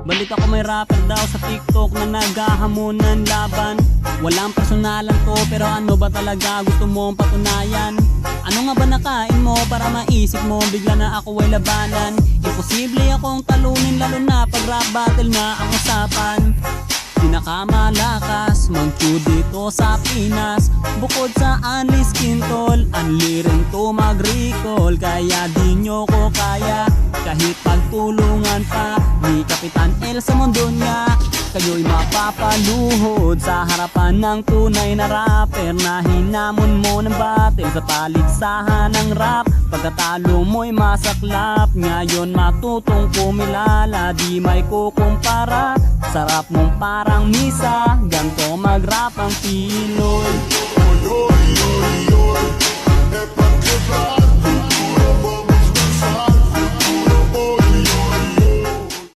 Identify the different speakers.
Speaker 1: Balita ko may rapper daw sa TikTok na naghahamon ng laban. Walang personalan to pero ano ba talaga gusto mong patunayan? Ano nga ba nakain mo para maisip mo bigla na ako ay labanan? Imposible akong talunin lalo na pag rap battle na ang usapan. Pinakamalakas mag-chew dito sa Pinas. Bukod sa Anis Quintol, unli rin to mag-recall. Kaya di nyo ko kaya kahit pagtulungan pa ni Kapitan El sa mundo niya. Kayo'y mapapaluhod sa harapan ng tunay na rapper na hinamon mo ng battle sa paligsahan ng rap. Pagkatalo mo'y masaklap, ngayon matutong kumilala, di may kukumpara. Sarap mong parang misa, ganto mag-rap ang Pinoy.
Speaker 2: Oy, oy, oy, oy,